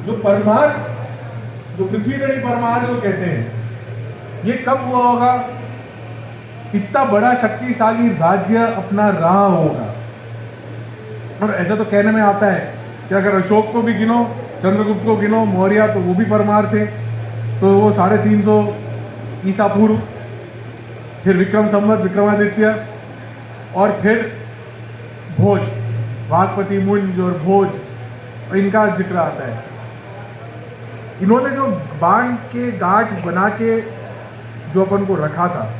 जो परमार, जो पृथ्वीधरी परमार जो कहते हैं, ये कब हुआ होगा? इतना बड़ा शक्तिशाली राज्य अपना रहा होगा। और ऐसा तो कहने में आता है कि अगर अशोक को भी गिनो, चंद्रगुप्त को गिनो, मौर्य, तो वो भी परमार थे, तो वो 350 ईसा पूर्व, फिर विक्रम संवत, विक्रमादित्य, और फिर भोज, वाघपति मुंज और भोज, और इनका जिक्र आता है। इन्होंने जो बाण के गांठ बना के जो अपन को रखा था,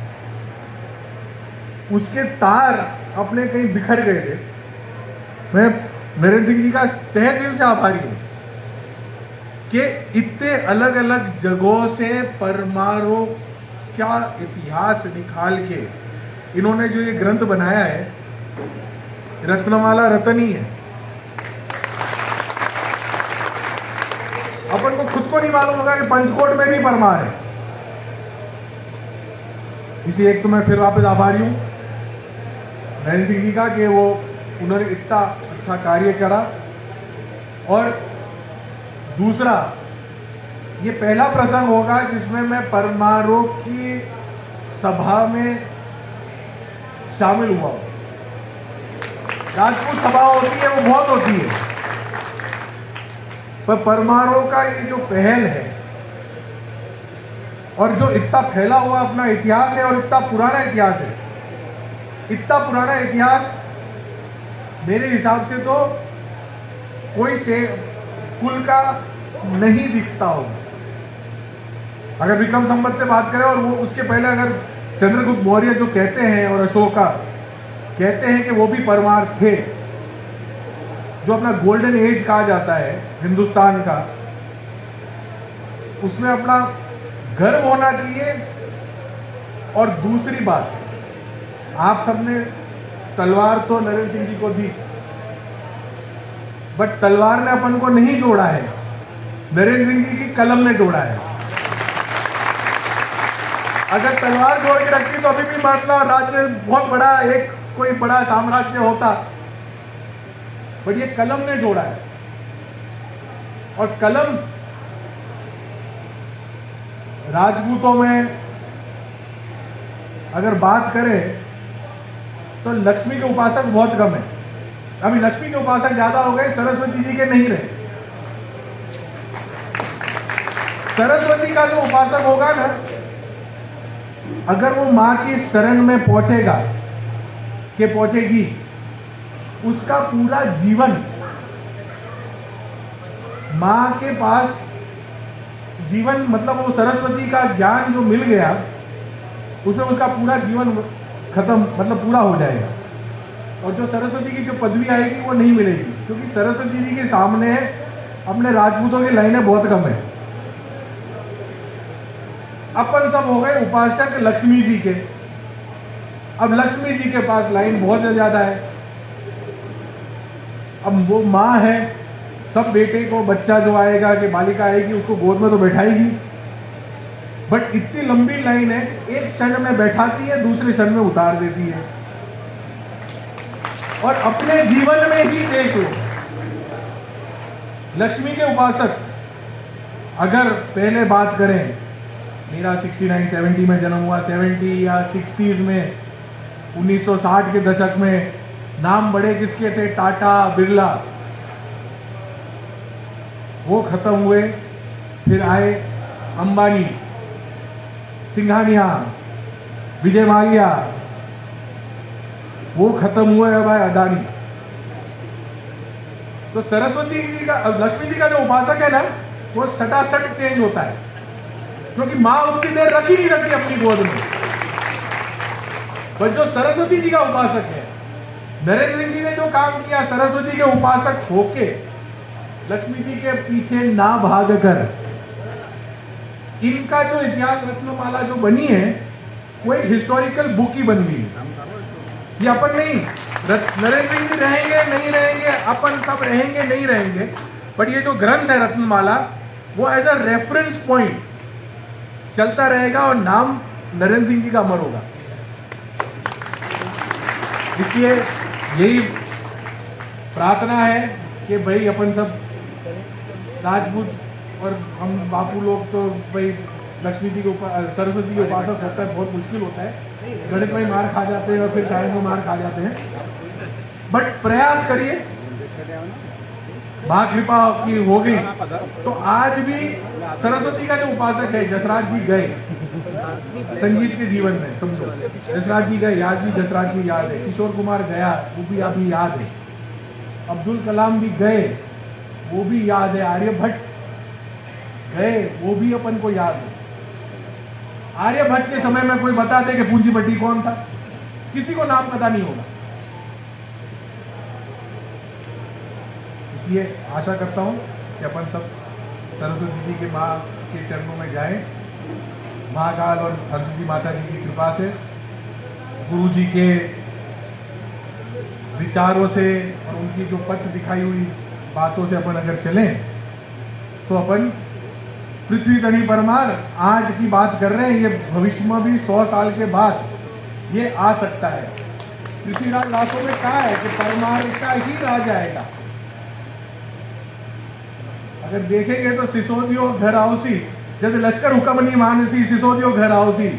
उसके तार अपने कहीं बिखर गए थे। मैं नरेंद्र सिंह जी का तहे दिल से आभारी हूं कि इतने अलग अलग जगहों से परमारों का इतिहास निकाल के इन्होंने जो ये ग्रंथ बनाया है, रत्नमाला रतन ही है। अपन को खुद को नहीं मालूम होगा कि पंचकोट में भी परमार है। इसलिए एक तो मैं फिर वापस आभारी हूं नरेंद्र सिंह जी का कि वो उन्होंने इतना अच्छा कार्य करा। और दूसरा, ये पहला प्रसंग होगा जिसमें मैं परमारों की सभा में शामिल हुआ हूं। राजपूत सभा होती है, वो बहुत होती है, पर परमारों का ये जो पहल है और जो इतना फैला हुआ अपना इतिहास है, और इतना पुराना इतिहास है, इतना पुराना इतिहास मेरे हिसाब से तो कोई कुल का नहीं दिखता होगा। अगर विक्रम संवत से बात करें, और वो उसके पहले अगर चंद्रगुप्त मौर्य जो कहते हैं और अशोका कहते हैं कि वो भी परमार थे, जो अपना गोल्डन एज कहा जाता है हिंदुस्तान का, उसमें अपना गर्व होना चाहिए। और दूसरी बात, आप सबने तलवार तो नरेंद्र सिंह जी को दी, बट तलवार ने अपन को नहीं जोड़ा है, नरेंद्र सिंह जी की कलम ने जोड़ा है। अगर तलवार जोड़ के रखती तो अभी भी अपना राज्य बहुत बड़ा, एक कोई बड़ा साम्राज्य होता, बट ये कलम ने जोड़ा है। और कलम राजपूतों में अगर बात करें तो लक्ष्मी के उपासक बहुत कम है। अभी लक्ष्मी के उपासक ज्यादा हो गए, सरस्वती जी के नहीं रहे। सरस्वती का जो उपासक होगा ना, अगर वो मां की शरण में पहुंचेगा कि पहुंचेगी, उसका पूरा जीवन मां के पास जीवन, मतलब वो सरस्वती का ज्ञान जो मिल गया, उसमें उसका पूरा जीवन खत्म, मतलब पूरा हो जाएगा। और जो सरस्वती की जो पदवी आएगी वो नहीं मिलेगी, क्योंकि सरस्वती जी के सामने अपने राजपूतों की लाइनें बहुत कम है। अपन सब हो गए उपासक लक्ष्मी जी के। अब लक्ष्मी जी के पास लाइन बहुत ज्यादा है। अब वो माँ है, सब बेटे को बच्चा जो आएगा कि बालिका आएगी उसको गोद में तो बैठाएगी, बट इतनी लंबी लाइन है कि एक क्षण में बैठाती है, दूसरे क्षण में उतार देती है। और अपने जीवन में ही देख लो, लक्ष्मी के उपासक, अगर पहले बात करें, मेरा 69-70 में जन्म हुआ, 70 या 60s में, 1960 के दशक में नाम बड़े किसके थे? टाटा, बिरला, वो खत्म हुए। फिर आए अंबानी, सिंघानिया, विजय माल्या, वो खत्म हुए। अब आए अदानी। तो सरस्वती जी का, लक्ष्मी जी का जो उपासक है ना, वो सटासट चेंज होता है, क्योंकि मां उतनी देर रख ही नहीं सकती अपनी गोद में। पर जो सरस्वती जी का उपासक है, नरेंद्र सिंह जी ने जो काम किया, सरस्वती के उपासक होके लक्ष्मी जी के पीछे ना भाग कर, इनका जो इतिहास रत्नमाला जो बनी है, वो एक हिस्टोरिकल बुक ही बन गई। ये अपन नहीं, नरेंद्र सिंह जी रहेंगे नहीं रहेंगे, अपन सब रहेंगे नहीं रहेंगे, बट ये जो ग्रंथ है रत्नमाला, वो एज अ रेफरेंस पॉइंट चलता रहेगा और नाम नरेंद्र सिंह जी का अमर होगा। इसलिए यही प्रार्थना है कि भाई अपन सब राजपूत और हम बापू लोग तो भाई लक्ष्मी जी के सरस्वती के उपासक होता है, बहुत मुश्किल होता है, गणित में मार खा जाते हैं और फिर साइंस में मार खा जाते हैं। बट प्रयास करिए, माँ कृपा की हो गई तो आज भी सरस्वती का जो उपासक है जसराज जी गए संगीत के जीवन में, समझो जसराज जी गए, आज भी जसराज जी याद है, किशोर कुमार गया वो भी अभी याद है, अब्दुल कलाम भी गए वो भी याद है, आर्यभट्ट गए वो भी अपन को याद है। आर्यभट्ट के समय में कोई बता दे कि पूंजीपति कौन था, किसी को नाम पता नहीं होगा। इसलिए आशा करता हूं कि अपन सब सरस्वती जी के माँ के चरणों में जाएं, महाकाल और सरस्वती माता जी की कृपा से, गुरु जी के विचारों से और उनकी जो पथ दिखाई हुई बातों से अपन अगर चलें तो अपन पृथ्वी तनी परमार आज की बात कर रहे हैं, ये भविष्य में भी 100 साल के बाद ये आ सकता है। पृथ्वीराज लाशों में कहा है कि परमार का ही राज आएगा। अगर देखेंगे तो सिसोदियो घर आओसी, जैसे लश्कर हुक्म नहीं मानसी सिसोदियो घर आओसी,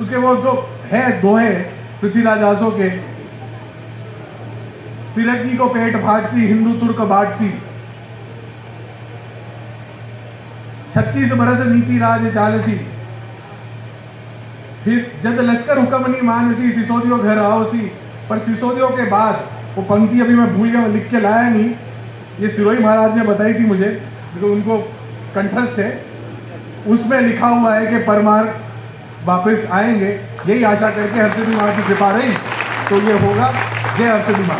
उसके वो जो है दोहे पृथ्वीराज आसो के, फिरकी को पेट फाटसी हिंदू तुर्क बाटसी, 36 बरस नीति राज चालसी, फिर जद लश्कर हुक्म नहीं मानसी सिसोदियो घर आओसी। पर सिसोदियो के बाद वो पंक्ति अभी मैं भूल गया, लिख के लाया नहीं, ये सिरोही महाराज ने बताई थी मुझे, क्योंकि उनको कंठस्थ है, उसमें लिखा हुआ है कि परमार वापस आएंगे। यही आशा करके हरसिद्धि माँ की कृपा रही तो ये होगा। जय हरसिद्धि माँ।